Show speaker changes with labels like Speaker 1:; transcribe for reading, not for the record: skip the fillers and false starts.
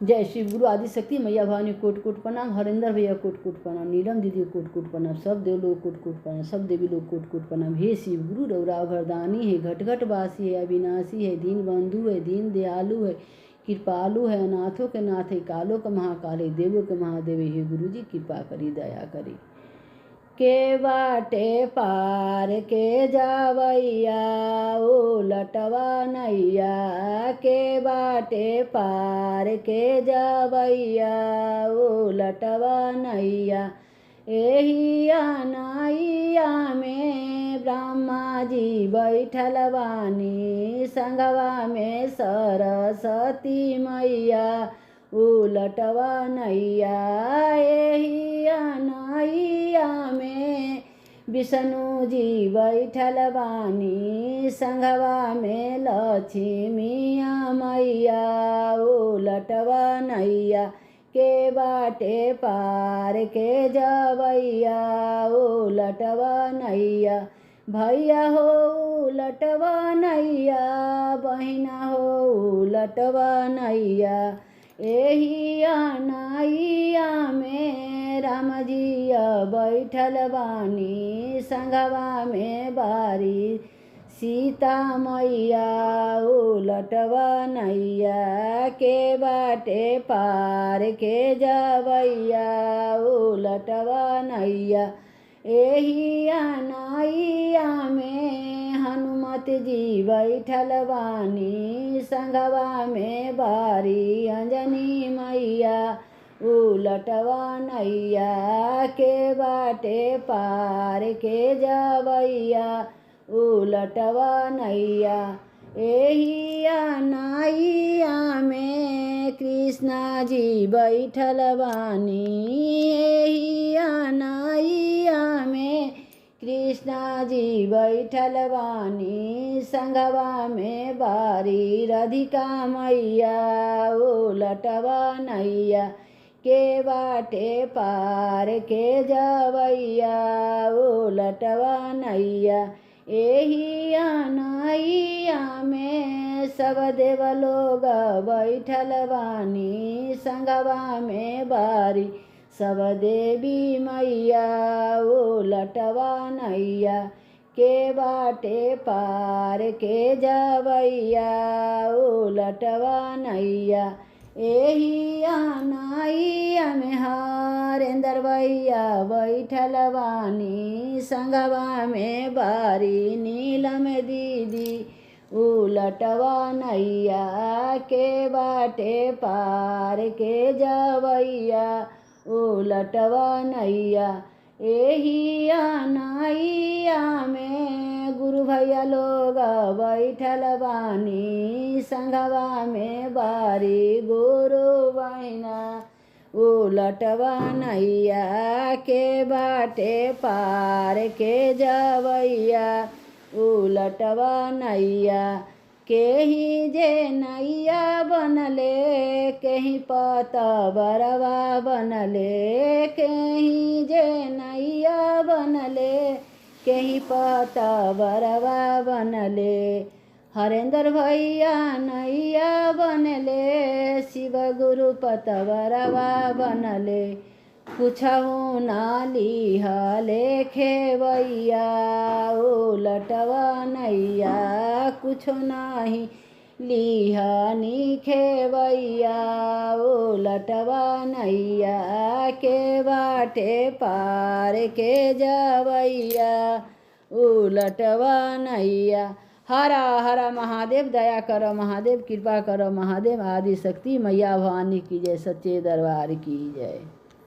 Speaker 1: जय शिव गुरु आदि शक्ति मैया भवानी कोट कोट प्रणाम। हरेंद्र भैया कोट कोट प्रणाम। नीलम दीदी कोट कोट प्रणाम। सब देव लोग कोट कोट प्रणाम। सब देवी लोग कोट कोट प्रणाम। हे शिव गुरु रौरा घरदानी है, घट घट वासी है, अविनाशी है, दीन बंधु है, दीन दयालु है, कृपालु है, अनाथों के नाथ है, कालों के महाकाल है, देवों के महादेव है। हे गुरु जी कृपा करी दया करी। के बाटे पार के जावैया उलटवा नैया, के बाटे पार के जावैया उलटवा नैया। एहिया नैया में ब्रह्मा जी बैठल बानी, संगवा में सरस्वती मैया उलटवा नैया। एहिया नैया में विष्णु जी बैठल बानी, संघवा में लक्ष्मीया मैया उलटवा नैया। के बाटे पार के जवैया उलटवा नैया। भैया हो उलटवा नैया, बहिना हो उलटवा नैया। एहिया नैया में राम जी बैठल बानी, संघवा में बारी सीता मैया उलटवा नैया। के बाटे पार के जवैया उलटवा नैया। एहिया नैया में हनुमत जी बैठल बानी, संघवा में बारी अंजनी मैया उलटवा नैया। के बाटे पार के जवैया उलटवा नैया। एहिया नैया में कृष्णा जी बैठल बानी, एहिया नैया में कृष्णा जी बैठल बानी, संघवा में बारी राधिका मैया उलटवा नैया। के बाटे पार के जवैया उलटवा नैया। एहिया नैया में सब देव लोग बैठल बानी, संघवा में बारी सब देवी मैया उलटवा नैया। के बाटे पार के जवैया उलटवा नैया। एहिया नैया में हरेंद्र भैया बैठल बानी, संघवा में बारी नीलम दीदी उलटवा नैया। के बाटे पार के जवैया उलटवा नैया। एहिया नैया में गुरु भैया लोग बैठल बानी, संघवा में बारी गुरु बहिना उलटवा नैया। के बाटे पार के जवैया उलटवा नैया। केही जे नैया बनले, केही पतवरवा बनले, केही जे नैया बनले, केही पतवरवा बनले। हरेंद्र भैया नैया बनले, शिव गुरु पतवरवा बनले। कुछहु ना लिहले खेवैया उलटवा नैया, कुछो नाही लिहनी खेवैया उलटवा नैया। के बाटे पार के जवैया उलटवा नैया। हरा हरा महादेव दया करो महादेव, कृपा करो महादेव। आदि शक्ति मैया भवानी की जय, सच्चे दरबार की जय।